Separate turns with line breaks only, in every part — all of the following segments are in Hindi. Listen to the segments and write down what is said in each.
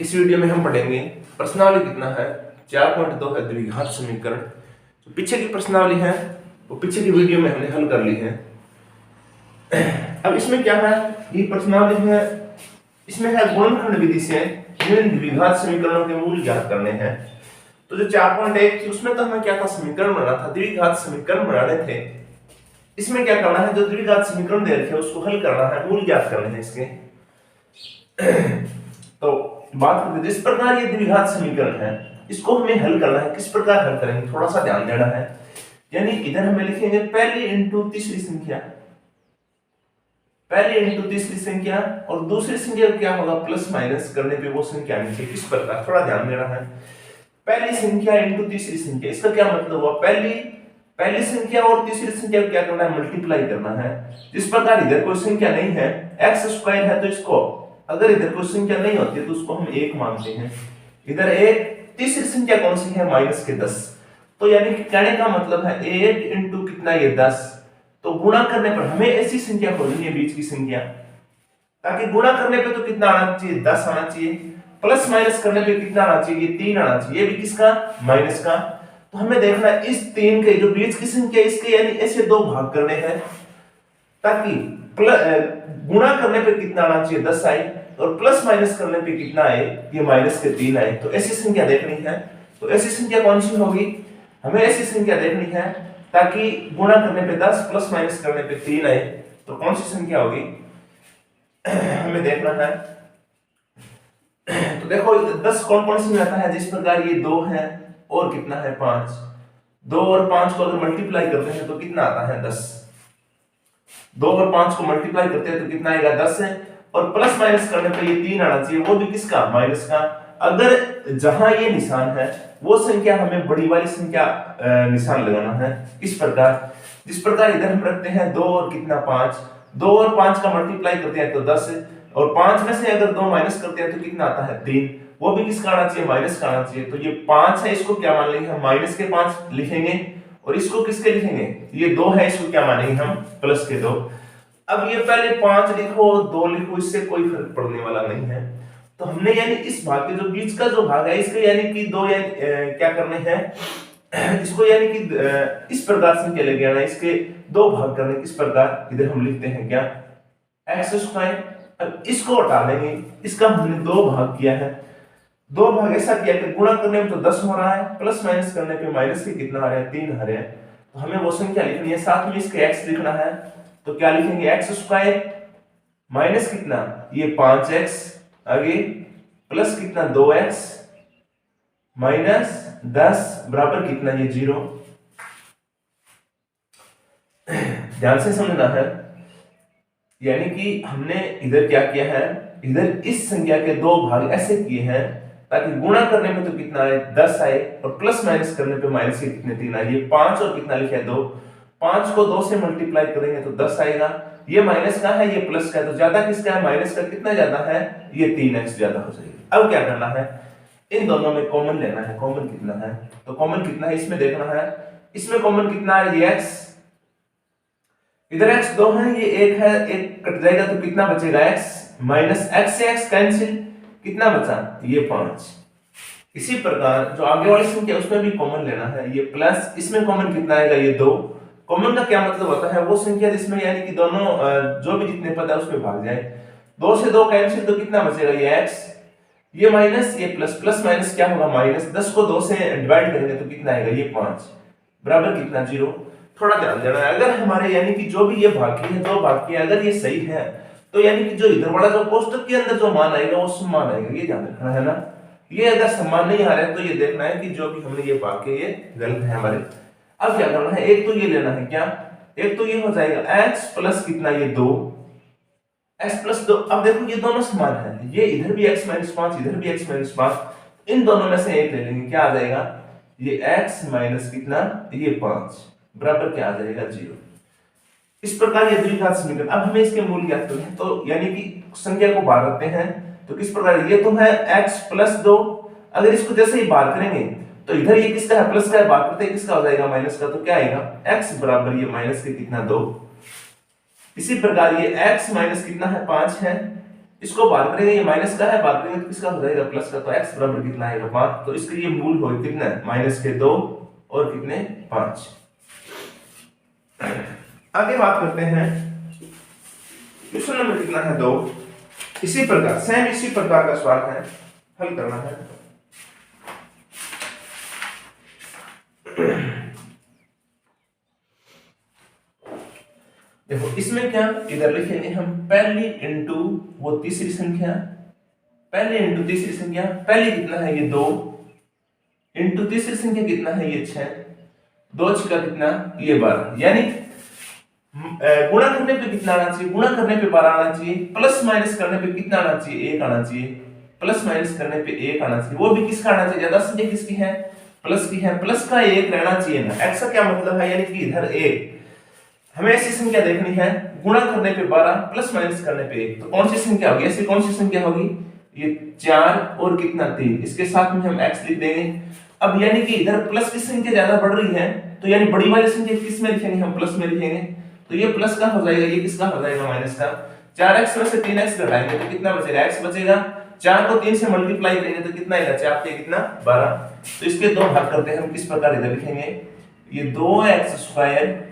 इस वीडियो में हम पढ़ेंगे प्रश्नावली कितना है 4.2 है द्विघात समीकरण। जो पीछे की प्रश्नावली है वो पीछे की वीडियो में हमने हल कर ली है। अब इसमें क्या है, ये प्रश्नावली है, इसमें है गुणनखंड विधि से इन द्विघात समीकरणों के मूल ज्ञात करने हैं। तो जो 4.1 थी उसमें तो हमें क्या था, समीकरण बनाना था, द्विघात समीकरण बनाने थे। इसमें क्या करना है, जो द्विघात समीकरण दे रखे उसको हल करना है, मूल ज्ञात करने हैं इसके। तो बात करते हैं, जिस प्रकार ये द्विघात समीकरण है इसको हमें हल करना है। किस प्रकार हल करेंगे, थोड़ा सा ध्यान देना है। यानी इधर हमें लिखेंगे पहली इंटू तीसरी संख्या, पहली इंटू तीसरी संख्या, और दूसरी संख्या क्या होगा, प्लस माइनस करने पे वो संख्या नीचे। किस प्रकार, थोड़ा ध्यान देना है। पहली संख्या इंटू तीसरी संख्या, इसका क्या मतलब हुआ, पहली संख्या और तीसरी संख्या को क्या करना है, मल्टीप्लाई करना है। जिस प्रकार इधर कोई संख्या नहीं है, एक्स स्क्वायर है, तो इसको अगर इधर कोई संख्या नहीं होती तो उसको हम 1 मानते हैं। इधर 1, तीसरी संख्या कौन सी है, माइनस के 10। तो यानी कि कहने का मतलब है 1 इंटू कितना, ये 10। तो गुणा करने पर हमें ऐसी संख्या खोजनी है, बीच की संख्या, ताकि गुणा करने पे तो कितना आना चाहिए, 10 आना चाहिए। प्लस माइनस करने पे कितना आना चाहिए, 3 आना चाहिए। ये भी किसका, माइनस का। तो हमें देखना है इस 3 के जो बीच की संख्या इसके, यानी ऐसे 2 भाग करने हैं, ताकि गुणा करने पे कितना आना चाहिए, 10 आए, और प्लस माइनस करने पे कितना आए, ये माइनस के 3 आए। तो ऐसी संख्या देखनी है। तो ऐसी संख्या कौन सी होगी, हमें ऐसी संख्या देखनी है ताकि गुणा करने पे 10, प्लस माइनस करने पे 3 आए। तो कौन सी संख्या होगी हमें देखना है। तो देखो 10 कौन कौन सी में आता है, जिस प्रकार ये 2 है और कितना है 5। 2 और 5 को अगर मल्टीप्लाई करते हैं तो कितना आता है, 10। 2 और 5 को मल्टीप्लाई करते हैं तो कितना आएगा, 10 है। और प्लस माइनस करने पे ये 3 आना चाहिए, वो भी किसका, माइनस का। अगर जहां ये निशान है वो संख्या हमें बड़ी वाली संख्या निशान लगाना है। इस प्रकार, जिस प्रकार इधर हम रखते हैं 2 और कितना 5, 2 और 5 का मल्टीप्लाई करते हैं तो 10 है, और 5 में से अगर 2 माइनस करते हैं तो कितना आता है, 3। वो भी किसका आना चाहिए, माइनस का आना चाहिए। तो ये 5 है, इसको क्या मान लेंगे हम, माइनस के 5 लिखेंगे, और इसको किसके लिखेंगे, ये 2 है, इसको क्या मानेंगे हम, प्लस के 2। अब ये पहले 5 लिखो 2 लिखो, इससे कोई फर्क पड़ने वाला नहीं है। तो हमने यानी इस भाग के जो बीच का जो भाग है इसके यानी कि 2 यानी क्या करने हैं, इसको यानी कि इस प्रकार से क्या लेके आना है, इसके 2 भाग करने। किस प्रकार, इधर हम लिखते हैं क्या, एक्स स्क्वायर। अब इसको हटा देंगे, इसका हमने 2 भाग किया है। 2 भाग ऐसा किया कि गुणा करने में तो 10 हो रहा है, प्लस माइनस करने पे माइनस के कितना आ रहा है, 3 आ रहे हैं। तो हमें वो संख्या लिखनी है, साथ में इसके x लिखना है। तो क्या लिखेंगे, एक्स स्क्वायर माइनस कितना, ये 5x, आगे प्लस कितना 2x माइनस 10 बराबर कितना, ये 0। ध्यान से समझना है। यानी कि हमने इधर क्या किया है, इधर इस संख्या के 2 भाग ऐसे किए हैं ताकि गुणा करने पे तो कितना आए, 10 आए, और प्लस माइनस करने पे माइनस के कितने, 3 आए। ये 5 और कितना लिखा है, 2। 5 को 2 से मल्टीप्लाई करेंगे तो 10 आएगा। ये माइनस का है, ये प्लस का है, तो ज्यादा किसका है, माइनस का। कितना ज्यादा है, ये 3x ज्यादा हो जाएगा। अब क्या करना है, इन दोनों में कॉमन लेना है। कॉमन कितना है, तो कॉमन कितना है इसमें देखना है। इसमें कॉमन कितना है, ये x, इधर x 2 है, ये 1 है, 1 कट जाएगा तो कितना बचेगा, x माइनस x से x कैंसिल, कितना बचा, ये 5। इसी प्रकार जो आगे वाली संख्या उसमें भी कॉमन लेना है, ये प्लस, इसमें कॉमन कितना आएगा, ये 2। कॉमन का क्या मतलब होता है, वो संख्या जिसमें यानी कि दोनों जो भी जितने पद है उसमें भाग जाए। 2 से 2 कैंसिल तो कितना बचेगा, ये x, ये माइनस, ये प्लस, प्लस माइनस क्या होगा, माइनस। 10 को 2 से डिवाइड करेंगे तो कितना आएगा, ये 5 बराबर कितना, 0। थोड़ा ध्यान देना है, अगर हमारे यानी कि जो भी ये भाग की है, 2 भाग की, अगर ये सही है तो यानी कि जो इधर वाला जो कोष्टक के अंदर जो मान आएगा वो समान आएगा, ये ध्यान रखना है ना। ये अगर समान नहीं आ रहा है तो ये देखना है कि जो भी हमने ये भाग के ये गलत है हमारे। अब क्या करना है, एक तो ये लेना है क्या, एक तो ये हो जाएगा x प्लस कितना, ये 2, x प्लस 2। अब देखो ये दोनों समान है, ये इधर भी x माइनस 5, इधर भी x माइनस 5, इन दोनों में से एक ले लेंगे, क्या आ जाएगा, ये x माइनस कितना, ये 5 बराबर क्या आ जाएगा, 0। इस प्रकार ये द्विघात समीकरण। अब हमें इसके मूल ज्ञात करने हैं, तो यानी कि संख्या को बाहर रखते हैं तो किस प्रकार, ये तो है x प्लस 2, अगर इसको जैसे ही बाहर करेंगे तो इधर ये किसका है, प्लस का है, बात करते हैं किसका हो जाएगा, माइनस का। तो क्या आएगा, x बराबर ये माइनस के कितना, 2। इसी प्रकार ये x माइनस कितना है, 5 है, इसको बाहर करेंगे, ये माइनस का है, बाहर करेंगे तो किसका हो जाएगा प्लस का, तो x बराबर कितना आएगा 5। तो इसके लिए मूल हो कितना है माइनस के 2 और कितने 5। आगे बात करते हैं क्वेश्चन नंबर कितना है 2। इसी प्रकार सेम इसी प्रकार का सवाल है, हल करना है। देखो इसमें क्या इधर लिखेंगे हम पहली इंटू वो तीसरी संख्या, पहली इंटू तीसरी संख्या, पहली कितना है ये 2 इंटू तीसरी संख्या कितना है ये 6, 2 का कितना ये 12, यानी गुणा करने पे कितना आना चाहिए, गुणा करने पे 12 आना चाहिए, प्लस माइनस करने पे कितना आना चाहिए 1 आना चाहिए, प्लस माइनस करने पे 1 आना चाहिए, वो भी किसका आना चाहिए, ज्यादा संख्या किसकी है प्लस की है, प्लस का 1 रहना चाहिए ना। x का क्या मतलब है, यानी कि इधर 1 हमें ऐसी संख्या देखनी है गुणा करने पे 12 प्लस माइनस करने पे 1, तो कौन सी संख्या होगी, ऐसी कौन सी संख्या होगी ये 4 और कितना 3, इसके साथ में हम x लिख देंगे। अब यानी कि इधर प्लस की संख्या ज्यादा बढ़ रही है, तो यानी बड़ी वाली संख्या किस में लिखेंगे हम प्लस में लिखेंगे, तो ये प्लस का हो जाएगा, ये किसका हो जाएगा माइनस का। 4x में से 3x घटाएंगे तो कितना बचेगा x बचेगा, 4 को 3 से मल्टीप्लाई करेंगे तो कितना आएगा 4 पे कितना 12, तो इसके दो भाग करते हैं हम, किस प्रकार इधर लिखेंगे ये 2x²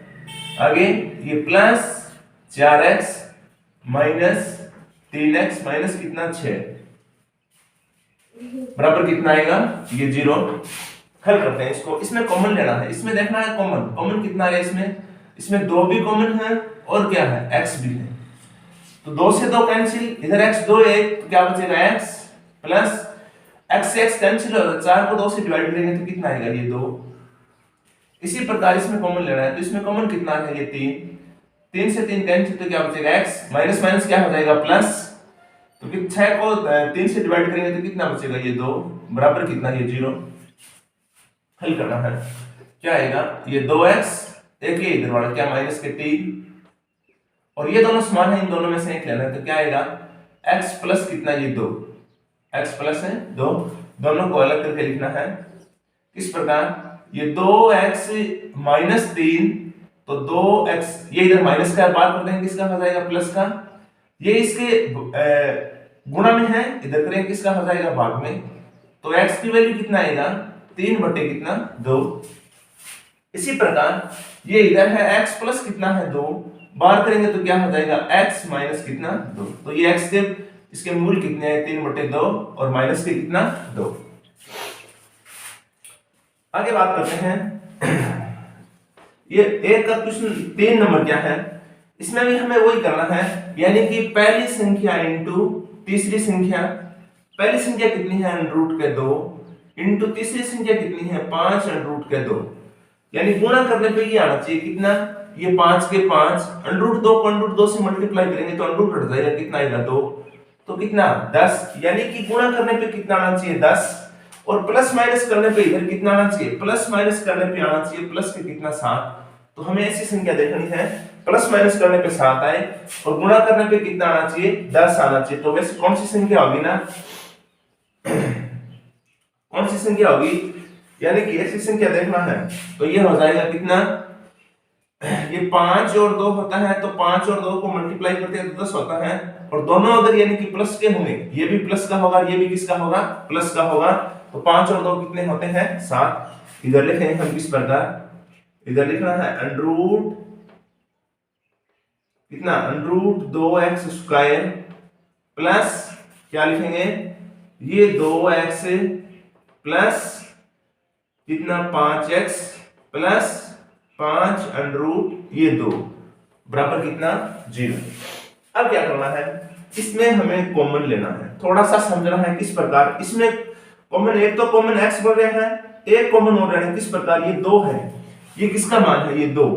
आगे ये plus 4x minus 3x minus कितना 6 बराबर कितना आएगा ये 0। हल करते हैं इसको, इसमें कॉमन लेना है, इसमें देखना है कॉमन, कॉमन कितना है इसमें 2 भी कॉमन है और क्या है x भी है, तो 2 से 2 कैंसिल, इधर x 2 1 तो क्या बचेगा x प्लस x से x कैंसिल हो, 4 को 2 से डिवाइड करेंगे तो कितना आएगा ये 2। इसी प्रकार इसमें कॉमन लेना है, तो इसमें कॉमन कितना है ये 3 से 3 कैंसिल तो क्या बचेगा x माइनस माइनस क्या हो जाएगा प्लस, तो कि 6 को 3 से डिवाइड करेंगे तो कितना बचेगा ये 2 बराबर कितना ये 0। हल करना है, क्या आएगा ये 2x एक ये इधर वाला क्या माइनस के 3 और ये दोनों समान है, इन दोनों में से एक लेना है, तो क्या आएगा x प्लस कितना ये 2, x प्लस है 2, दोनों को अलग करके लिखना है इस प्रकार, ये 2x माइनस 3 तो 2x ये इधर माइनस का बात कर देंगे किसका हो जाएगा प्लस का, ये इसके गुणा में है इधर करेंगे किसका हो जाएगा भाग में, तो x की वैल्यू कितना आएगा 3 बटे कितना 2। इसी प्रकार ये इधर है x प्लस कितना है 2, बाहर करेंगे तो क्या हो जाएगा x माइनस कितना 2, तो ये x के इसके मूल कितने हैं 3 बटे 2 और माइनस के कितना 2। आगे बात करते हैं ये एक का क्वेश्चन 3 नंबर क्या है, इसमें भी हमें वही करना है, यानी कि पहली संख्या इंटू तीसरी संख्या, पहली संख्या कितनी है √2 इंटू तीसरी संख्या कितनी है 5 √2, यानी गुणा करने पे ये आना चाहिए कितना ये 5 के 5 √2 को √2 से मल्टीप्लाई करेंगे तो √ हट जाएगा कितना आएगा 2, तो कितना 10, यानी कि गुणा करने पे कितना आना चाहिए 10 और प्लस माइनस करने पे इधर कितना आना चाहिए, प्लस माइनस करने पे आना चाहिए प्लस के कितना 7, तो हमें ऐसी संख्या देखनी है प्लस माइनस करने पे 7 आए और गुणा करने पे कितना आना चाहिए 10 आना चाहिए, तो वैसे कौन सी संख्या होगी ना कौन सी संख्या होगी, यानी कि ऐसी संख्या देखना है, तो ये हो जाएगा कितना ये 5 और 2 होता है, तो 5 और 2 को मल्टीप्लाई करते हैं तो 10 होता है, और दोनों अगर यानी कि प्लस के होंगे, ये भी प्लस का होगा ये भी किसका होगा प्लस का होगा, तो 5 और 2 कितने होते हैं 7। इधर लिखेंगे हम किस प्रकार, इधर लिखना है √ कितना √2x² प्लस क्या लिखेंगे ये 2x प्लस कितना 5x प्लस 5 ये 2 बराबर कितना 0। अब क्या करना है, इसमें हमें कॉमन लेना है, थोड़ा सा समझना है किस प्रकार, इसमें कॉमन एक तो कॉमन x बढ़ रहे हैं, एक कॉमन हो रहा है किस प्रकार ये 2 है, ये किसका मान है ये 2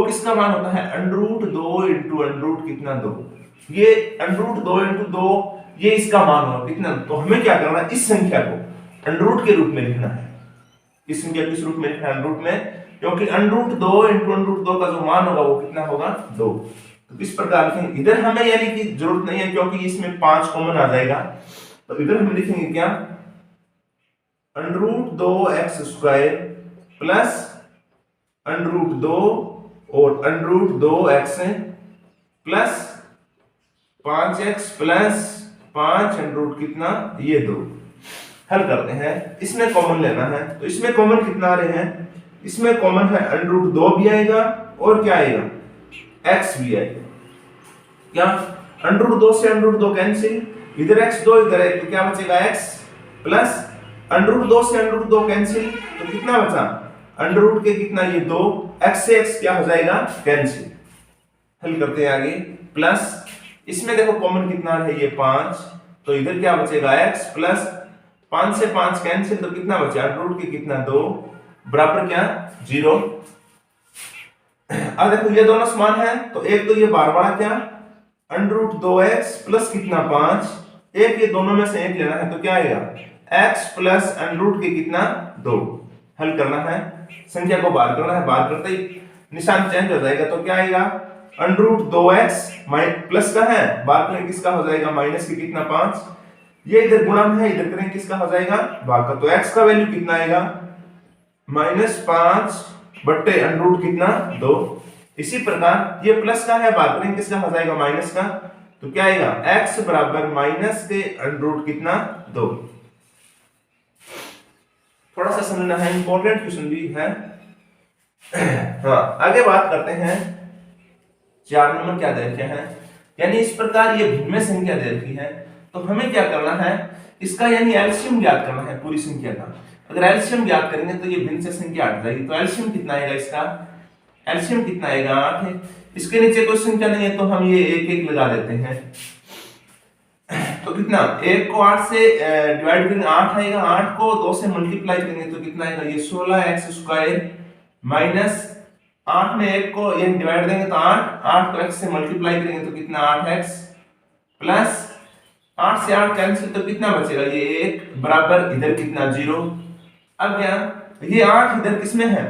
किसका मान होता है √2 इंटू कितना 2, ये √2 इंटू 2 ये इसका मान होगा कितना, तो हमें क्या करना है इस संख्या को √ के रूप में लिखना है, इस संख्या किस रूप में लिखना है √ में, क्योंकि √2 इंटू √2 का जो मान होगा वो कितना होगा 2, तो इस प्रकार लिखेंगे। इधर हमें यानी कि जरूरत नहीं है क्योंकि इसमें 5 कॉमन आ जाएगा, तो इधर हम लिखेंगे क्या √2x² प्लस √2 और √2x plus 5x plus 5 under root कितना ये 2। हल करते हैं, इसमें कॉमन लेना है, तो इसमें कॉमन कितना आ रहे हैं, इसमें कॉमन है अंडर रूट 2 भी आएगा और क्या आएगा x भी आएगा। क्या अंडर रूट 2 से अंडर रूट 2 कैंसिल, इधर x 2 इधर है तो क्या बचेगा x प्लस अंडर रूट 2 से अंडर रूट 2 कैंसिल तो कितना बचा अंडर रूट के कितना ये 2, x से x क्या हो जाएगा कैंसिल। हल करते हैं आगे, प्लस इसमें देखो कॉमन कितना है ये 5 तो इधर क्या बचेगा x प्लस 5 से 5 कैंसिल तो कितना बचा अंडर रूट के कितना 2 बराबर क्या 0। अब देखो ये दोनों समान है तो एक तो ये बार बार क्या अंडर रूट 2x प्लस कितना 5, एक ये दोनों में से एक लेना है तो क्या आएगा x प्लस अंडर रूट के कितना 2। हल करना है, संख्या को बाहर करना है, बाहर करते ही निशान चेंज हो जाएगा तो क्या आएगा अंडर रूट 2x प्लस का है बाहर करें किसका हो जाएगा माइनस के कितना 5, ये इधर गुणा में है इधर करें किसका हो जाएगा भाग का, तो x का वैल्यू कितना आएगा -5 बट्टे अंडर रूट कितना 2। इसी प्रकार ये प्लस का है बाहर करें किसका हो जाएगा माइनस का, तो क्या आएगा x बराबर माइनस के अंडर रूट कितना 2। थोड़ा सा समझना है, इंपॉर्टेंट क्वेश्चन भी है। हाँ आगे बात करते हैं 4 नंबर क्या दे रखे हैं, यानी इस प्रकार ये भिन्न संख्या दे रखी है तो हमें क्या करना है इसका यानी एलसीएम ज्ञात करना है पूरी संख्या का। अगर एलसीएम ज्ञात करेंगे तो ये भिन्न से संख्या हट जाएगी, तो एलसीएम कितना आएगा इसका, एलसीएम कितना आएगा 8 है, इसके नीचे कोई संख्या नहीं है तो हम ये एक एक लगा देते हैं तो कितना 1 को 8 से डिवाइड करेंगे 8 आएगा, 8 को 2 से मल्टीप्लाई करेंगे तो कितना आएगा ये 16x स्क्वायर माइनस 8 में 1 को ये डिवाइड देंगे तो 8 को x से मल्टीप्लाई करेंगे तो कितना 8x प्लस 8 से 8 कैंसिल तो कितना बचेगा ये 1 बराबर इधर कितना 0। अब क्या ये 8 इधर किसमें है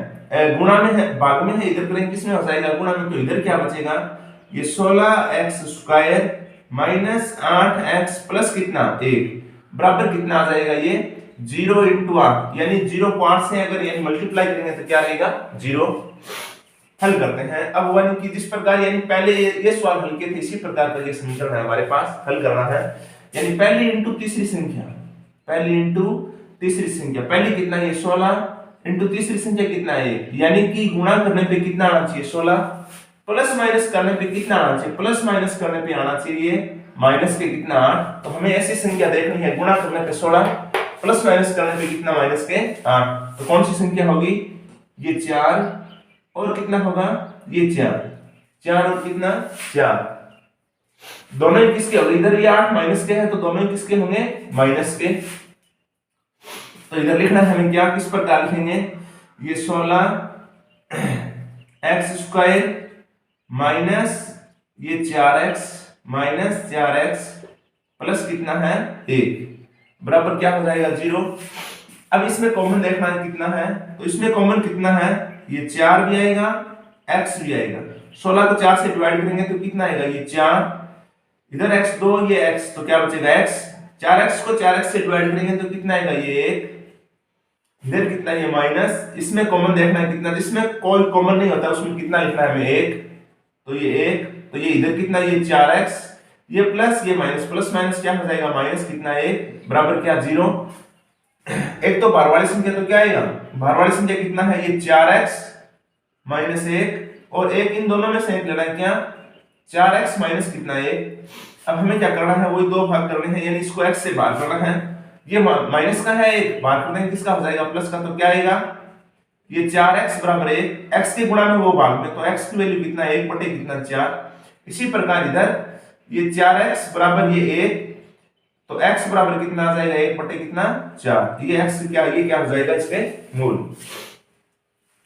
गुणा में है भाग में है, इधर करेंगे किसमें हो जाएगा गुणा में, तो इधर क्या बचेगा ये 16x square minus 8x plus कितना 1 बराबर कितना आ जाएगा ये 0 इंटू 8, यानी 0 को 8 से अगर ये मल्टीप्लाई करेंगे तो क्या रहेगा 0। हल करते हैं, अब वन की जिस प्रकार यानी पहले ये सवाल हल किए थे इसी प्रकार का ये समीकरण है हमारे पास, हल करना है यानी पहली इंटू तीसरी संख्या, पहली इंटू तीसरी संख्या, पहली कितना ये 16 इंटू तीसरी संख्या कितना है यानी कि गुणा करने पे कितना आना चाहिए 16 प्लस माइनस करने पे कितना आना चाहिए, प्लस माइनस करने पे आना चाहिए माइनस के कितना 8। तो हमें ऐसी संख्या देखनी है गुणा करने पे 16 प्लस माइनस करने पे कितना माइनस के 8, तो कौन सी संख्या होगी ये 4 और कितना होगा ये 4 और कितना 4, दोनों ही किसके होंगे, इधर ये 8 माइनस के है तो दोनों ही किसके होंगे माइनस के। तो इधर लिखना है हमें क्या किस प्रकार लिखेंगे ये 16x स्क्वायर माइनस ये 4x माइनस 4x प्लस कितना है 1 बराबर क्या हो जाएगा 0। अब इसमें कॉमन देखना है कितना है, तो इसमें कॉमन कितना है ये 4 भी आएगा x भी आएगा, 16 को 4 से डिवाइड करेंगे तो कितना आएगा ये 4, इधर x 2 ये x तो क्या बचेगा x, 4x को 4x से डिवाइड करेंगे तो कितना आएगा ये 1, इधर कितना ये माइनस, इसमें कॉमन देखना है कितना, जिसमें कोई कॉमन नहीं होता उसमें कितना लिखना है हमें 1, तो ये 1 तो ये इधर कितना ये 4x ये प्लस ये माइनस, प्लस माइनस क्या हो जाएगा माइनस कितना 1 बराबर क्या 0। एक तो बाहर वाली संख्या तो क्या आएगा बाहर वाली संख्या कितना है ये 4x माइनस 1 और 1 इन दोनों में से एक लेना है क्या 4x माइनस कितना 1। अब हमें क्या करना है वही दो भाग करने हैं, यानी इसको x से बाहर करना है, ये माइनस का है 1 बाहर कर देंगे किसका हो जाएगा प्लस का, तो क्या आएगा ये 4x बराबर 1 x के गुणा में वो भाग में, तो x की वैल्यू कितना 1 बटे कितना 4। इसी प्रकार इधर ये 4x बराबर ये 1 तो x बराबर कितना आ जाएगा 1 बटे कितना 4, ये x क्या हो जाएगा इसके मूल।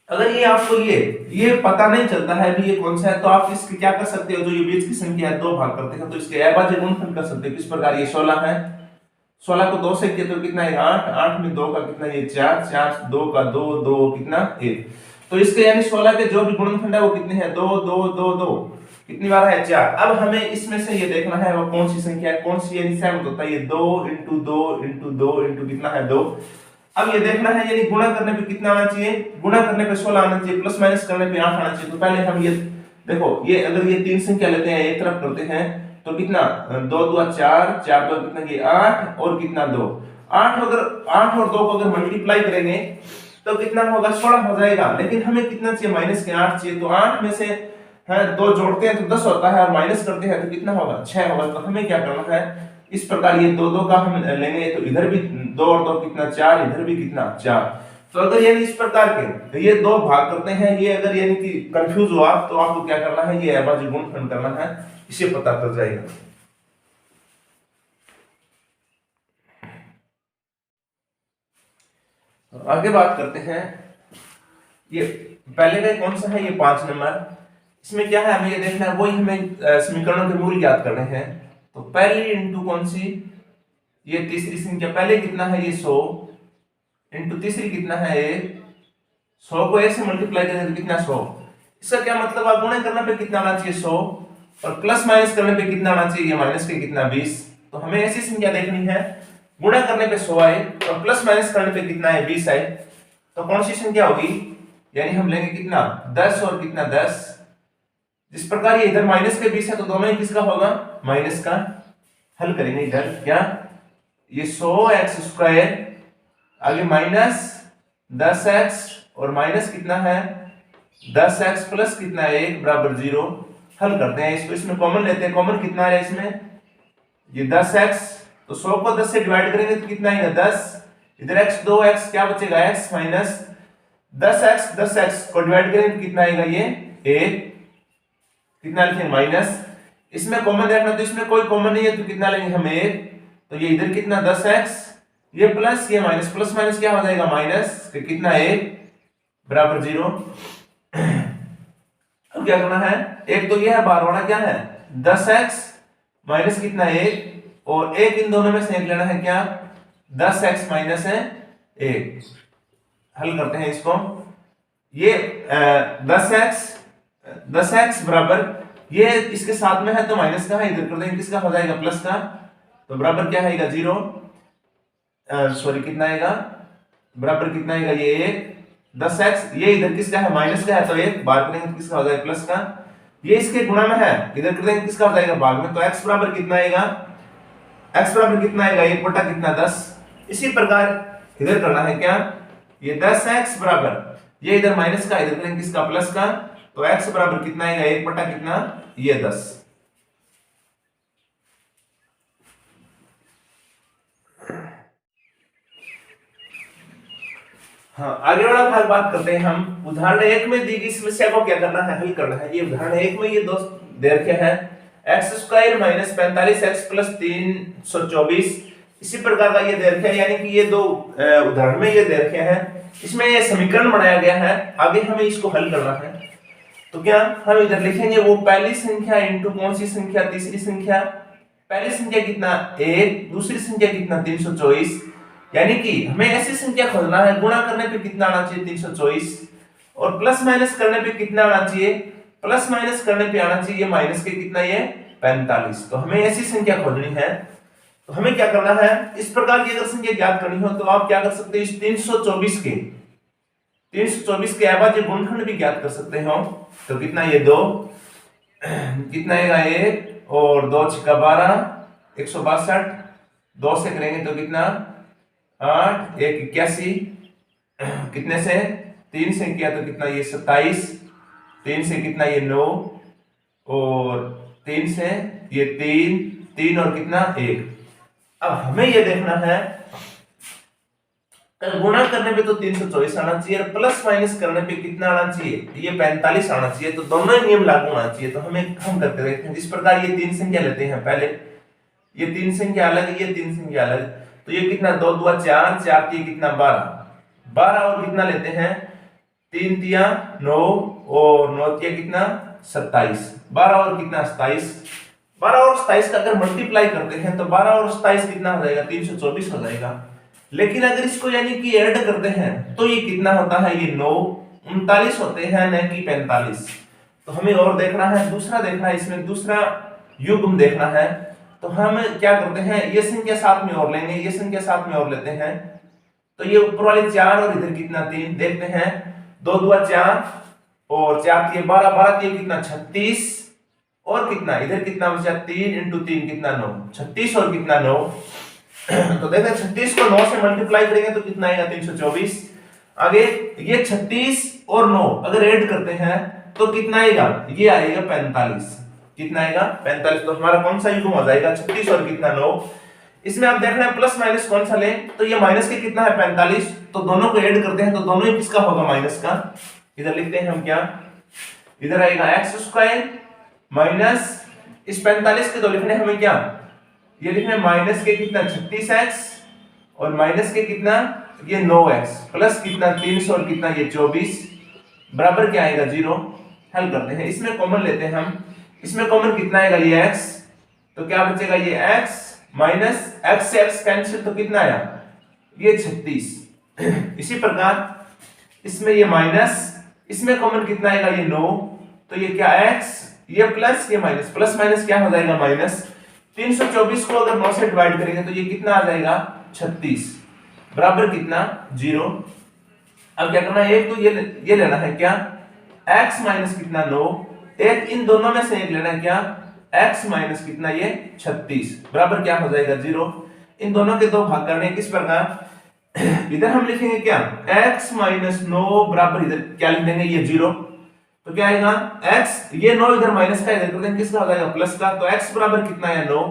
अगर ये आपको ये पता नहीं चलता है भी ये कौन सा है तो आप इसके क्या कर सकते हो, जो ये बीच की संख्या है 2 भाग करते हैं तो इसके अभाज्य गुणनखंड कर सकते हो। किस प्रकार ये 16 है, 16 को 2 से किया तो कितना है 8, 8 में 2 का कितना ये 4, 4 2 का 2, 2 कितना 1, तो इसके यानी 16 के जो भी गुणनखंड है वो कितने हैं 2 2 2 2 कितनी बार है 4। अब हमें इसमें से ये देखना है वो कौन सी संख्या है, कौन सी यानी सहमत होता है ये 2 इंटू 2 इंटू 2 इंटू कितना है 2। अब ये देखना है यानी गुणा करने पे कितना आना चाहिए, गुणा करने पे 16 आना चाहिए, प्लस माइनस करने पे 8 आना चाहिए। तो पहले हम ये देखो ये अगर ये तीन संख्या लेते हैं एक तरफ करते हैं तो कितना 2 2 4, 4 2 कितना ये 8 और कितना 2, 8 अगर 8 और 2 को अगर मल्टीप्लाई करेंगे तो कितना होगा 16 हो जाएगा। लेकिन हमें कितना चाहिए माइनस के 8 चाहिए, तो 8 में से है 2 जोड़ते हैं तो 10 होता है और माइनस करते हैं तो कितना होगा 6 होगा। तो हमें क्या करना है, इस प्रकार ये 2 2 का हम लेंगे तो इधर भी 2 और 2 कितना 4, इधर भी कितना 4। तो अगर यानी इस प्रकार के तो ये दो भाग करते हैं, ये अगर यानी कि कंफ्यूज हुआ तो आपको क्या करना है, ये अभाज्य गुणनखंड करना है, इसे पता चल जाएगा। आगे बात करते हैं, ये पहले का कौन सा है, ये 5 नंबर। इसमें क्या है, हमें ये देखना है, वही हमें समीकरणों के मूल ज्ञात करने हैं। तो पहली इंटू कौन सी, ये तीसरी संख्या, पहले कितना है ये 100 इंटू तीसरी कितना है 1, 100 को 1 से मल्टीप्लाई करें तो कितना 100। इसका क्या मतलब, आप गुणा करने पे कितना आना चाहिए 100 और प्लस माइनस करने पे कितना आना चाहिए, माइनस के कितना 20। तो हमें ऐसी संख्या देखनी है गुणा करने पे 100 आए और प्लस माइनस करने पे कितना है 20 आए, तो कौन सी संख्या होगी, यानी हम लेंगे कितना 10 और कितना 10। जिस प्रकार ये इधर माइनस के 20 है तो दोनों ही किसका होगा, माइनस का। हल करेंगे इधर क्या, ये 100x स्क्वायर आगे माइनस 10x और माइनस कितना है 10x प्लस कितना 1 बराबर 0। हल करते हैं इसको, इसमें कॉमन लेते हैं, कॉमन कितना है इसमें, ये 10x, तो 100 को 10 से डिवाइड करेंगे तो कितना आएगा 10, इधर x 2x क्या बचेगा x माइनस 10x को डिवाइड करेंगे तो कितना आएगा ये 1, कितना लिखेंगे माइनस, इसमें कॉमन देखना तो इसमें कोई कॉमन नहीं है तो कितना लेंगे हम 1, तो ये इधर कितना 10x, ये प्लस ये माइनस, प्लस माइनस क्या हो जाएगा माइनस, तो कितना 1 बराबर 0। अब क्या करना है, एक तो ये है बार वाला क्या है 10x माइनस कितना 1 और 1 इन दोनों में से एक लेना है क्या 10x माइनस है 1। हल करते हैं इसको, ये 10x बराबर ये इसके साथ में है तो माइनस का है, इधर कर देंगे किसका हो जाएगा प्लस का, तो बराबर क्या आएगा 0, सॉरी कितना आएगा बराबर कितना आएगा ये 1, 10x ये इधर किसका है माइनस का है तो 1 बाहर करेंगे तो किसका हो जाएगा प्लस का, ये इसके गुणा में है इधर कर देंगे किसका हो जाएगा भाग में, तो x बराबर कितना आएगा, x बराबर कितना आएगा 1 बटा कितना 10। इसी प्रकार इधर करना है क्या, ये 10x बराबर ये इधर माइनस का इधर करेंगे किसका प्लस का, तो x बराबर कितना आएगा 1 बटा कितना ये 10। हाँ आगे वाला भाग बात करते हैं हम। उदाहरण 1 में दी गई समस्या को क्या करना है, हल करना है। ये उदाहरण 1 में ये दो दे रखे हैं x square minus 45x plus 324, इसी प्रकार का ये दे रखे हैं, यानी कि ये दो उदाहरण में ये दे रखे हैं, इसमें ये समीकरण बनाया गया है, आगे हमें इसको हल करना है। तो क्या हम इधर लिखेंगे वो पहली संख्या इंटू कौन सी संख्या तीसरी संख्या, पहली संख्या कितना 1, दूसरी संख्या कितना 324, यानी कि हमें ऐसी संख्या खोजना है गुणा करने पे कितना आना चाहिए 324 और प्लस माइनस करने पे कितना आना चाहिए, प्लस माइनस करने पे आना चाहिए माइनस के कितना ये 45। तो हमें ऐसी संख्या खोजनी है, तो हमें क्या करना है, इस प्रकार की अगर संख्या ज्ञात करनी हो तो आप क्या कर सकते हो, इस 324 के अभाज्य गुणनखंड भी ज्ञात कर सकते हो। तो कितना ये 2 कितना आएगा 1 और 2 छक्का 12 162, 2 से करेंगे तो कितना 8 1 81, कितने से 3 से किया तो कितना ये 27, 3 से कितना ये 9 और 3 से ये 3 और कितना 1। अब हमें ये देखना है गुणा करने पे तो 324 आना चाहिए और प्लस माइनस करने पे कितना आना चाहिए, ये 45 आना चाहिए, तो दोनों ही नियम लागू होना चाहिए। तो हमें हम करते रहते हैं, जिस प्रकार ये 3 संख्या लेते हैं, पहले ये 3 संख्या अलग, ये 3 संख्या अलग, तो ये कितना 2 2 4 4 3 कितना 12 और कितना लेते हैं 3 3 9 और 9 3 कितना 27, 12 और कितना 27, 12 और 27 का अगर मल्टीप्लाई करते हैं तो 12 और 27 कितना हो जाएगा 324 हो जाएगा। लेकिन अगर इसको यानी कि ऐड करते हैं तो ये कितना होता है, ये 9 39 होते हैं न कि 45। तो हमें और देखना है, दूसरा देखना है, इसमें दूसरा युग्म देखना है। तो हम क्या करते हैं, ये संख्या साथ में और लेंगे, ये संख्या साथ में और लेते हैं, तो ये ऊपर वाले 4 और इधर कितना 3 देखते हैं, 2 2 4 और 4 3 12 12 3 कितना 36 और कितना इधर कितना बचा 3 इंटू 3 कितना 9, 36 और कितना 9। तो देखो 36 को 9 से मल्टीप्लाई करेंगे तो कितना आएगा 324। आगे ये 36 और 9 अगर ऐड करते हैं तो कितना आएगा, ये आएगा 45। कितना आएगा 45। तो हमारा कौन सा युग्म हो जाएगा 36 और कितना 9। इसमें आप देख रहे हैं प्लस माइनस कौन सा लें, तो ये माइनस के कितना है 45, तो दोनों को ऐड करते हैं तो दोनों ही किसका होगा माइनस का। इधर लिखते हैं हम क्या, इधर आएगा एक्स स्क्वायर माइनस इस 45 के तो लिखने हमें क्या, ये लिखने माइनस के कितना 36x और माइनस के कितना ये 9x प्लस कितना 300 और कितना ये 24 बराबर क्या आएगा 0। हल करते हैं, इसमें कॉमन लेते हैं हम, इसमें कॉमन कितना आएगा ये x, तो क्या बचेगा ये x माइनस x से x कैंसिल तो कितना आया ये 36। इसी प्रकार इसमें ये माइनस, इसमें कॉमन कितना आएगा ये 9, तो ये क्या x ये प्लस ये माइनस, प्लस माइनस क्या हो जाएगा माइनस। 324 को अगर 9 से डिवाइड करेंगे तो ये कितना आ जाएगा 36 बराबर कितना 0। अब क्या करना है, एक तो ये लेना है क्या x माइनस कितना 9, एक इन दोनों में से एक लेना है क्या x माइनस कितना ये 36 बराबर क्या हो जाएगा 0। इन दोनों के दो भाग करने किस प्रकार, इधर हम लिखेंगे क्या x माइनस 9 बराबर इधर क्या लिख देंगे ये 0, तो क्या आएगा x ये 9 इधर माइनस का इधर कर देंगे किसका हो जाएगा प्लस का, तो x बराबर कितना है 9।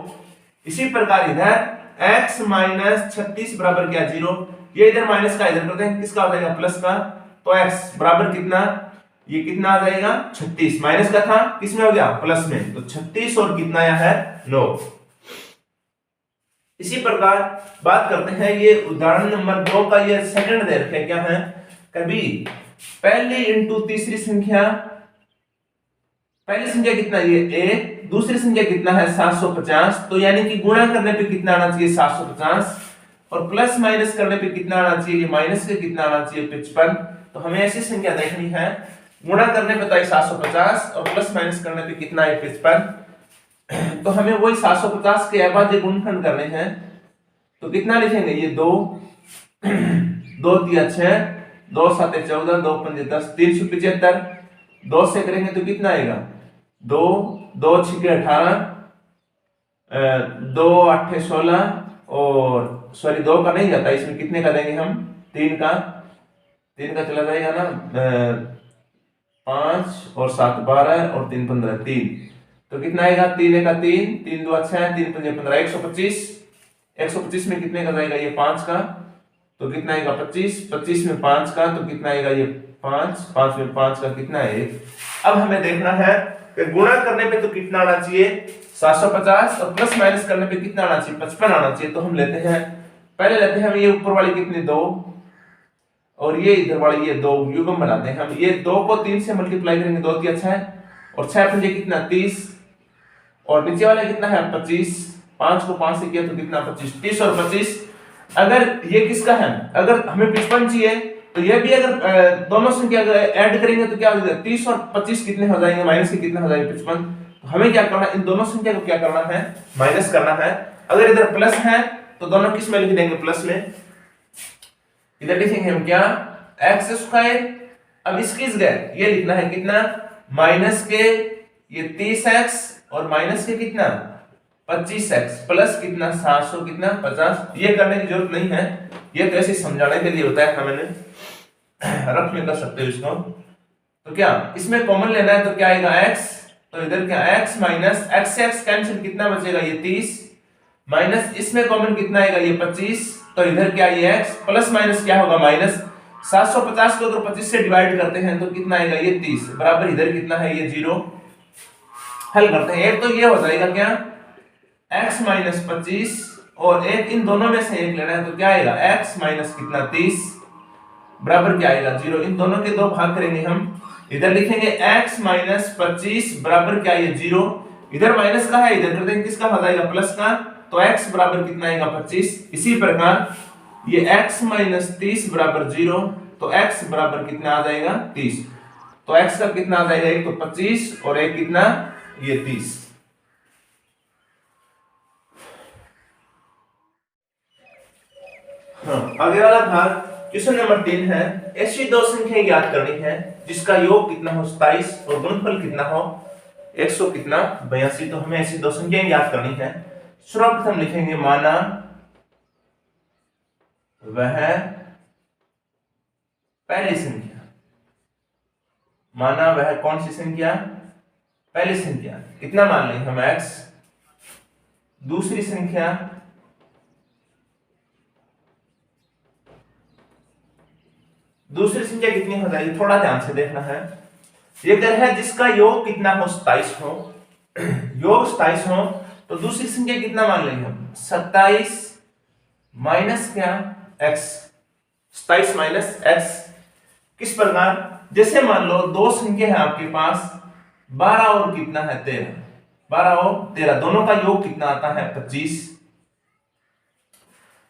इसी प्रकार इधर x माइनस 36 बराबर क्या 0, ये इधर माइनस का इधर कर देंगे किसका हो जाएगा प्लस का, तो x बराबर कितना ये कितना आ जाएगा 36, माइनस का था किसमें हो गया प्लस में, तो 36 और कितना आया है 9। इसी प्रकार बात करते हैं ये उदाहरण नंबर 2 का, ये सेकंड दे रखे क्या है, कभी पहली इंटू तीसरी संख्या, पहली संख्या कितना ये a, दूसरी संख्या कितना है 750, तो यानी कि गुणा करने पे कितना आना चाहिए 750 और प्लस माइनस करने पे कितना आना चाहिए ये माइनस के कितना आना चाहिए 55। तो हमें ऐसी संख्या देखनी है, गुणा करने पे तो है 750 और प्लस माइनस करने पे कितना है 55, तो हमें वही 750 के अभाज्य गुणनखंड करने हैं, तो कितना लिखेंगे ये 2 2 3 6 2 7 14 2 5 10 375, 2 से करेंगे तो कितना आएगा 2 2 6 18 2 8 16 और सॉरी 2 का नहीं जाता, इसमें कितने का देंगे हम 3 का चला जाएगा ना 5 और 7 12 और 3 15 3, तो कितना आएगा 3 1 3 3 2 6 3 5 15 125, 125 में कितने का जाएगा ये 5 का, तो कितना आएगा 25, 25 में 5 का तो कितना आएगा ये 5, 5 में 5 का कितना है 1। अब हमें देखना है कि गुणा करने पे तो कितना आना चाहिए 750 और प्लस माइनस करने पे कितना आना चाहिए 55 आना चाहिए। तो हम लेते हैं, पहले लेते हैं हम ये ऊपर वाली कितनी 2 और ये इधर वाली ये 2 युग्म बनाते हैं हम, ये 2 को 3 से मल्टीप्लाई करेंगे 2 3 6 और 6 पंजे कितना 30 और नीचे वाला कितना है 25, 5 को 5 से किया तो कितना 25, 30 और 25। अगर ये किसका है, अगर हमें 55 चाहिए तो ये भी अगर दोनों संख्या अगर ऐड करेंगे तो क्या हो जाएगा 30 और 25 कितने हो जाएंगे माइनस के कितने हो जाएंगे 55। तो हमें क्या करना है, इन दोनों संख्या को क्या करना है माइनस करना है। अगर इधर प्लस है तो दोनों किस में लिख देंगे प्लस में, इधर लिखेंगे हम क्या एक्स स्क्वायर, अब इसकी जगह ये लिखना है कितना माइनस के ये 30x और माइनस के कितना 25x प्लस कितना 700 कितना 50। ये करने की जरूरत नहीं है, ये तो ऐसे समझाने के लिए होता है, हमें रफ में कर सकते हो इसको। तो क्या इसमें कॉमन लेना है तो क्या आएगा x, तो इधर क्या x माइनस x से x कैंसिल कितना बचेगा ये 30 माइनस इसमें कॉमन कितना आएगा ये 25, तो इधर क्या ये x प्लस माइनस क्या होगा माइनस 750 को अगर 25 से डिवाइड करते हैं तो कितना आएगा ये 30 बराबर इधर कितना है ये 0। हल करते हैं, एक तो ये हो जाएगा क्या x माइनस 25 और एक इन दोनों में से एक लेना है तो क्या आएगा x माइनस कितना 30 बराबर क्या आएगा 0। इन दोनों के दो भाग करेंगे हम, इधर लिखेंगे x माइनस 25 बराबर क्या ये 0, इधर माइनस का है इधर कर देंगे किसका हो जाएगा प्लस का, तो x बराबर कितना आएगा 25। इसी प्रकार ये x माइनस 30 बराबर 0, तो x बराबर कितना आ जाएगा 30, तो x का कितना आ जाएगा एक तो 25 और एक कितना ये 30। हाँ, आगे वाला भाग क्वेश्चन नंबर 3 है, ऐसी दो संख्याएं ज्ञात करनी है जिसका योग कितना हो 27 और गुणनफल कितना हो 100 कितना 82। तो हमें ऐसी दो संख्याएं याद करनी है। सर्वप्रथम लिखेंगे माना वह पहली संख्या। माना वह कौन सी संख्या? पहली संख्या। कितना मान लेंगे हम x। दूसरी संख्या कितनी हो जाएगी? थोड़ा ध्यान से देखना है। ये घर है जिसका योग कितना हो? 27 हो। योग 27 हो तो दूसरी संख्या कितना मान लेंगे हम? 27 माइनस क्या? x। 27 minus x। किस प्रकार? जैसे मान लो दो संख्या है आपके पास, 12 और कितना है? 13। 12 और 13 दोनों का योग कितना आता है? 25।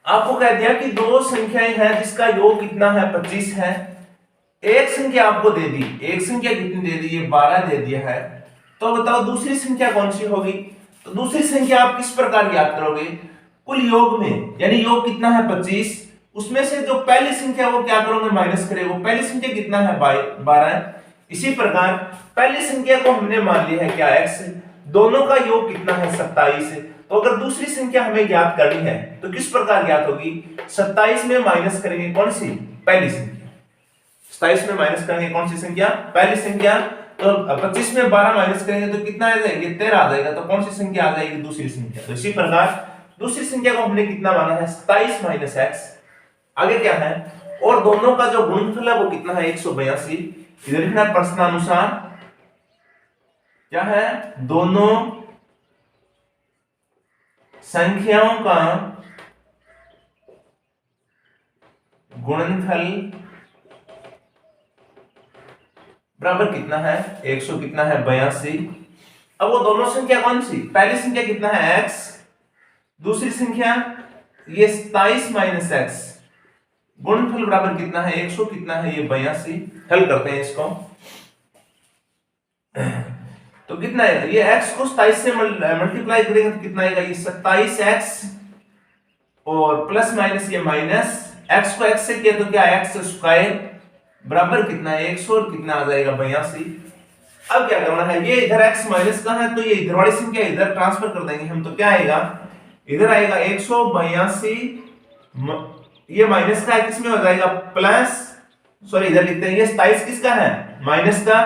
आपको कह दिया कि दो संख्याएं हैं जिसका योग कितना है? 25 है। एक संख्या आपको दे दी, एक संख्या कितनी दे दी? ये 12 दे दिया है। तो बताओ दूसरी संख्या कौन सी होगी? तो दूसरी संख्या आप किस प्रकार याद करोगे? कुल योग में, यानी योग कितना है? 25। उसमें से जो पहली संख्या वो क्या करोगे? माइनस करेगा। पहली संख्या कितना है? 12। इसी प्रकार पहली संख्या को हमने मान लिया है क्या? x। दोनों का योग कितना है? 27। तो अगर दूसरी संख्या हमें ज्ञात करनी है तो किस प्रकार ज्ञात होगी? 27 में माइनस करेंगे कौन सी? पहली संख्या। 27 में माइनस करेंगे कौन सी संख्या? पहली संख्या। तो 25 में 12 माइनस करेंगे तो कितना आ जाएगा? 13 आ जाएगा। तो कौन सी संख्या आ जाएगी? दूसरी संख्या। तो इसी प्रकार दूसरी संख्या को हमने कितना माना है? 27 माइनस x। आगे क्या है? और दोनों का जो गुणनफल है वो कितना है? 182। इधर लिखना प्रश्नानुसार क्या है? दोनों संख्याओं का गुणनफल बराबर कितना है? 100 कितना है? 82। अब वो दोनों संख्या कौन सी? पहली संख्या कितना है? x। दूसरी संख्या ये 27 माइनस x। गुणनफल बराबर कितना है? 100 कितना है? ये 82। हल करते हैं इसको। तो कितना है? ये x को 27 से मल्टीप्लाई करेंगे तो कितना आएगा? ये 27x और प्लस माइनस ये माइनस। x को x से किया तो क्या? x स्क्वायर बराबर कितना है? 100 और कितना आ जाएगा? 82। अब क्या करना है? ये इधर x माइनस का है तो ये इधर वाली संख्या इधर ट्रांसफर कर देंगे हम। तो क्या आएगा? इधर आएगा 182। ये माइनस का है, किसमें हो जाएगा? प्लस। सॉरी इधर लिखते हैं, ये 27 किसका है? माइनस का।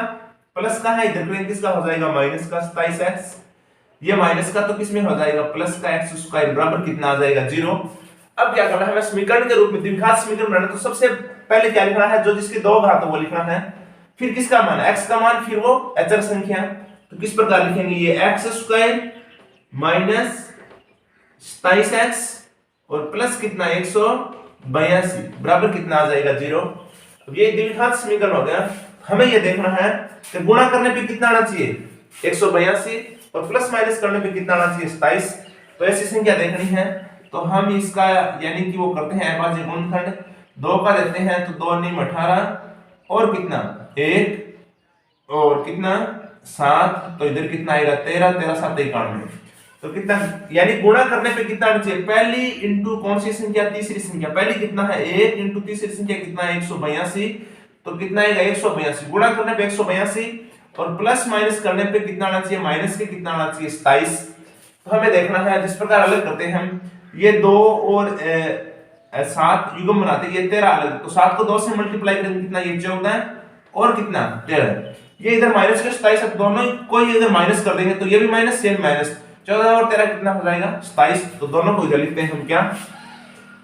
प्लस का है, इधर किसका हो जाएगा? माइनस का 27x। ये माइनस का तो किसमें हो जाएगा? प्लस का x स्क्वायर बराबर कितना आ जाएगा? 0। अब क्या करना है? हमें समीकरण के रूप में द्विघात समीकरण बनाना। तो सबसे पहले क्या लिखना है? जो जिसके दो घात हो वो लिखना है। फिर किसका मान? x का मान, फिर वो अचर संख्या। तो किस प्रकार लिखेंगे? ये x स्क्वायर माइनस 27x और प्लस कितना? 182 बराबर कितना आ जाएगा? 0। अब ये द्विघात समीकरण हो गया। हमें ये देखना है कि गुणा करने पे कितना आना चाहिए? 182 और प्लस माइनस करने पे कितना आना चाहिए? 27। तो ऐसी संख्या देखनी है तो हम इसका यानी कि वो करते हैं अभाज्य गुणनखंड। 2 का देते हैं तो 2 9 18 और कितना? 1 और कितना? 7। तो इधर कितना आएगा? 13। 13 7 91। तो कितना यानी गुणा करने पे कितना आना चाहिए? पहली इंटू कौन सी संख्या? तीसरी संख्या। पहली कितना है? 1 इंटू तीसरी संख्या कितना है? 182। तो कितना आएगा? 182। गुणा करने पे 182 और प्लस माइनस करने पे कितना आना चाहिए? माइनस के कितना आना चाहिए? 27। तो हमें देखना है जिस प्रकार अलग करते हैं हम, ये 2 और 7 युग्म बनाते हैं, ये 13 अलग। तो 7 को 2 से मल्टीप्लाई करेंगे कितना? ये 14 और कितना? 13। ये इधर माइनस के 27, अब दोनों कोई अगर माइनस कर देंगे तो ये भी माइनस, ये माइनस। 14 और 13 कितना हो जाएगा? 27। तो दोनों को इधर लिखते हैं हम क्या?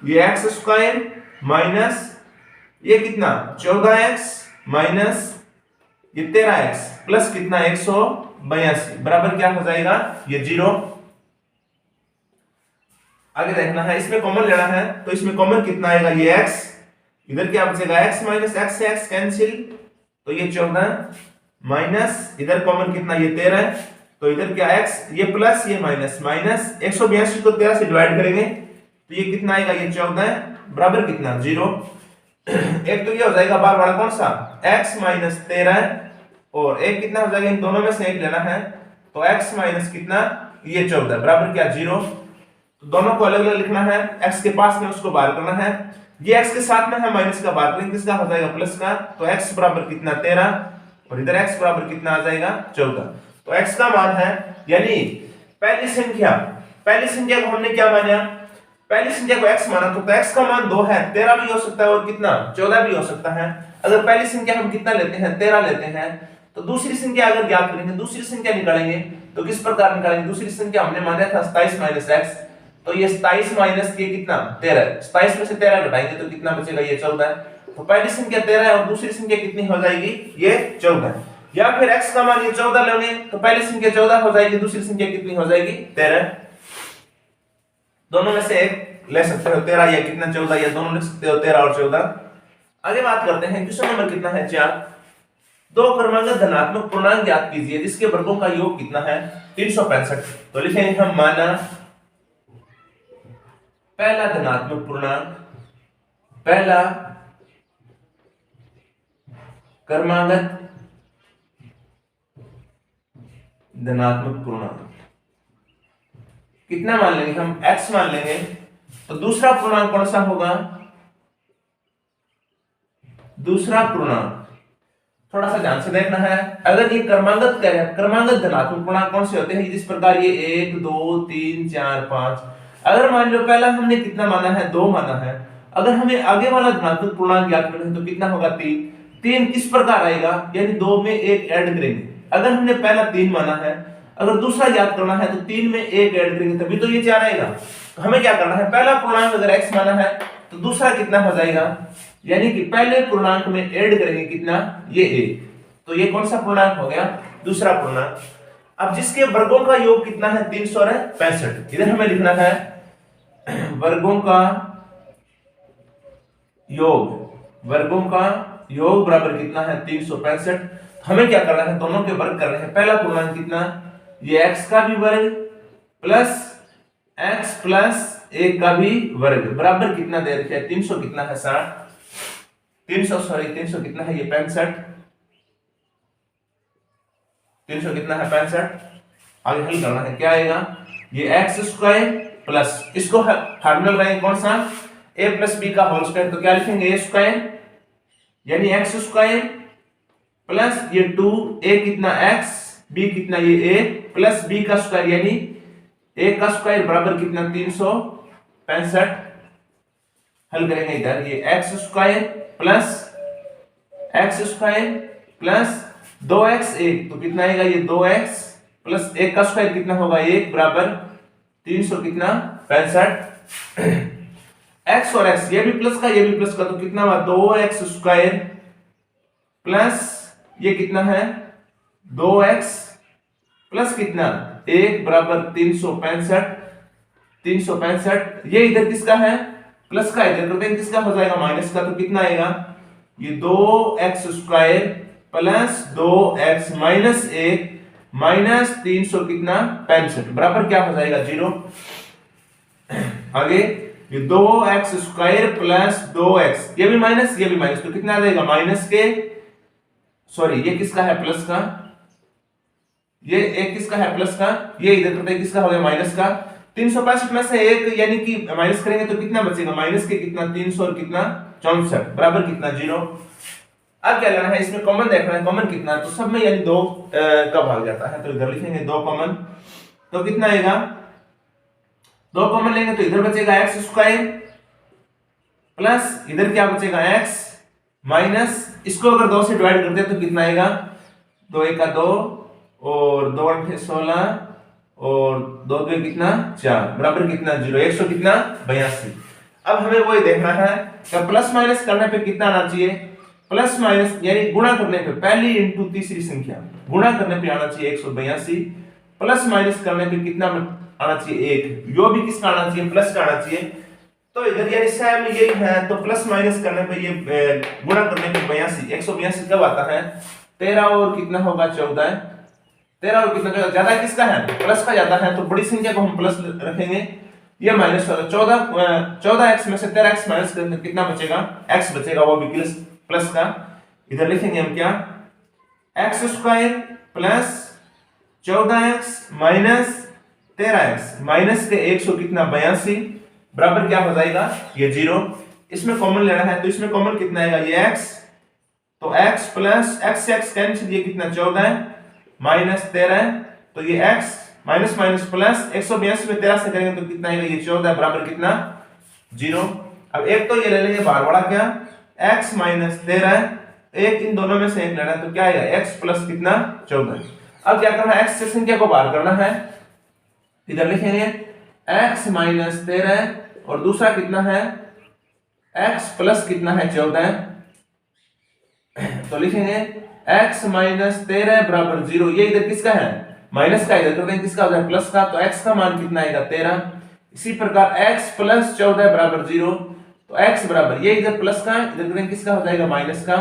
ये x स्क्वायर माइनस ये कितना? 14x माइनस ये 13x प्लस कितना? 182 बराबर क्या हो जाएगा? ये 0। आगे देखना है, इसमें कॉमन लेना है तो इसमें कॉमन कितना आएगा? ये x। इधर क्या बचेगा? x माइनस x से x कैंसिल तो ये 14 माइनस इधर कॉमन कितना? ये 13। तो इधर क्या? x, ये प्लस ये माइनस। माइनस 182 को 13 से डिवाइड करेंगे तो ये कितना आएगा? ये 14 बराबर कितना? 0। एक तो ये हो जाएगा बार बड़ा कौन सा? x माइनस 13 और एक कितना हो जाएगा? इन दोनों में से एक लेना है तो x माइनस कितना? ये 14 बराबर क्या? 0। तो दोनों को अलग अलग लिखना है। x के पास में उसको बाहर करना है। ये x के साथ में है माइनस का, बाहर करेंगे किसका हो जाएगा? प्लस का। तो x बराबर कितना? 13 और इधर x बराबर कितना आ जाएगा? 14। तो x का मान है, यानी पहली संख्या को हमने क्या माना, पहली संख्या को x माना, तो x का मान 2 है, 13 भी हो सकता है और कितना 14 भी हो सकता है। अगर पहली संख्या हम कितना लेते हैं 13 लेते हैं, तो दूसरी संख्या अगर ज्ञात करेंगे, दूसरी संख्या निकालेंगे तो किस प्रकार निकालेंगे, दूसरी संख्या हमने माना था 27 माइनस x, तो ये 27 माइनस ये कितना 13, 27 में से 13 घटाएंगे तो कितना बचेगा, ये 14। तो पहली संख्या 13 है और दूसरी संख्या कितनी हो जाएगी, ये 14। या फिर x का मान ये 14 लोगे तो पहली संख्या 14 हो जाएगी, दूसरी संख्या कितनी हो जाएगी 13। दोनों में से एक ले सकते हो, 13 या कितना 14, या दोनों ले सकते हो 13 और 14। आगे बात करते हैं, क्वेश्चन नंबर कितना है 4। दो क्रमांक धनात्मक पूर्णांक ज्ञात कीजिए जिसके वर्गों का योग कितना है 365। तो लिखेंगे हम माना पहला धनात्मक पूर्णांक, पहला क्रमांक धनात्मक पूर्णांक कितना मान लेंगे हम, x मान लेंगे। तो दूसरा पूर्णांक कौन सा होगा, दूसरा पूर्णांक थोड़ा सा ध्यान से देखना है। अगर ये क्रमांगत क्या है, क्रमांगत धनात्मक पूर्णांक कौन से होते हैं, जिस प्रकार ये 1 2 3 4 5। अगर मान लो पहला हमने कितना माना है 2 माना है, अगर हमें आगे वाला धनात्मक पूर्णांक ज्ञात करना है तो कितना होगा 3। 3 किस प्रकार आएगा, यानी 2 में 1 ऐड करेंगे। अगर हमने पहला 3 माना है, अगर दूसरा याद करना है तो 3 में 1 ऐड करेंगे तभी तो ये 4 आएगा। तो हमें क्या करना है, पहला पूर्णांक अगर x माना है तो दूसरा कितना हो जाएगा, यानी कि पहले पूर्णांक में ऐड करेंगे कितना, ये 1। तो ये कौन सा पूर्णांक हो गया, दूसरा पूर्णांक। अब जिसके वर्गों का योग कितना है 365, इधर हमें लिखना है वर्गों का योग, वर्गों का योग बराबर कितना है 365। हमें क्या करना है, दोनों के वर्ग करने हैं। पहला पूर्णांक कितना, ये x का भी वर्ग प्लस x प्लस 1 का भी वर्ग बराबर कितना दे रखा है 300 कितना है 60, 300 कितना है ये 65, 300 कितना है 65। आगे हल करना है, क्या आएगा, ये x स्क्वायर प्लस इसको फार्मूला लगाएंगे कौन सा, a प्लस b का होल स्क्वायर। तो क्या लिखेंगे a स्क्वायर यानी x स्क्वायर प्लस ये 2 a कितना x, b कितना ये a प्लस b का स्क्वायर यानी a का स्क्वायर बराबर कितना 365। हल करेंगे इधर, ये x स्क्वायर प्लस 2x 1 तो कितना आएगा, ये 2x प्लस 1 का स्क्वायर कितना होगा 1 बराबर 300 कितना 65। x और x ये भी प्लस का ये भी प्लस का, तो कितना हुआ 2x स्क्वायर प्लस ये कितना है 2x प्लस कितना 1 बराबर 365। ये इधर किसका है, प्लस का, इधर करते हैं किसका हो जाएगा माइनस का। तो कितना आएगा, ये 2x square plus 2x minus 1 minus 300 कितना 65 बराबर क्या हो जाएगा 0। आगे ये 2x स्क्वायर प्लस 2x ये भी माइनस तो कितना आ जाएगा माइनस के, सॉरी ये किसका है प्लस का, ये एक किसका है प्लस का, ये इधर करते हैं किसका हो गया माइनस का। 365 में से 1 यानी कि माइनस करेंगे तो कितना बचेगा माइनस के कितना 300 और कितना 64 बराबर कितना 0। अब क्या लेना है, इसमें कॉमन देखना है, कॉमन कितना है, तो सब में यानी 2 का भाग जाता है। तो इधर लिखेंगे 2 कॉमन, तो कितना आएगा 2 कॉमन लेंगे तो इधर बचेगा x स्क्वायर प्लस इधर क्या बचेगा x माइनस, इसको अगर 2 से डिवाइड करते हैं तो कितना आएगा 2 1 का 2 और 2 8 16 और 2 2 कितना 4 बराबर कितना 0, 100 कितना 82। अब हमें वही देखना है कि प्लस माइनस करने पे कितना आना चाहिए, प्लस माइनस यानी गुणा करने पे पहली इंटू तीसरी संख्या गुणा करने पे आना चाहिए 182, प्लस माइनस करने पे कितना आना चाहिए 1, यो भी किसका आना चाहिए प्लस का आना चाहिए। तो इधर यानी सेम यही है, तो प्लस माइनस करने पे ये गुणा करने पे 82, 182 कब आता है 13 और कितना होगा 14, 13 और कितना ज्यादा किसका है प्लस का ज्यादा है, तो बड़ी संख्या को हम प्लस रखेंगे, ये माइनस होगा 14x में से 13x माइनस करने कितना बचेगा x बचेगा, वो भी प्लस का। इधर लिखेंगे हम क्या x square plus 14x minus 13x minus के 100 कितना 82 बराबर क्या हो जाएगा ये 0। इसमें कॉमन लेना है तो इसमें कॉमन कितना आएगा ये x, तो x प्लस x से x कैंसिल ये कितना 14 -13, तो ये x माइनस माइनस प्लस 182 में 13 से करेंगे तो कितना आएगा, ये 14 बराबर कितना 0। अब एक तो ये ले लेंगे बाहर वाला क्या, x माइनस 13, एक इन दोनों में से एक लेना है तो क्या आएगा x प्लस कितना 14। अब क्या करना है, x से संख्या को बाहर करना है, इधर लिखेंगे x माइनस 13 और दूसरा कितना है x प्लस कितना है 14, तो लिखेंगे x माइनस 13 बराबर 0। ये इधर किसका है, माइनस का, इधर करते हैं किसका होता है प्लस का, तो x का मान कितना आएगा 13। इसी प्रकार x प्लस 14 बराबर 0, तो x बराबर ये इधर प्लस का, इधर करते हैं किसका हो जाएगा माइनस का,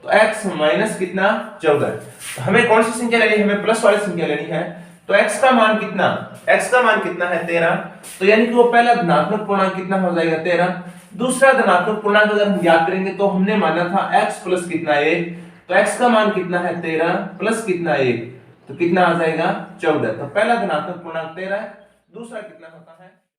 तो x माइनस कितना 14। तो हमें कौन सी संख्या लेनी है, हमें प्लस वाली संख्या लेनी है। तो x का मान कितना, x का मान कितना है 13, तो यानी कि वो पहला धनात्मक पूर्णांक कितना हो जाएगा 13। दूसरा धनात्मक पूर्णांक अगर हम याद करेंगे तो हमने माना था x प्लस कितना 1, तो x का मान कितना है 13 प्लस कितना 1, तो कितना आ जाएगा 14। तो पहला धनात्मक पूर्णांक 13 है, दूसरा कितना होता है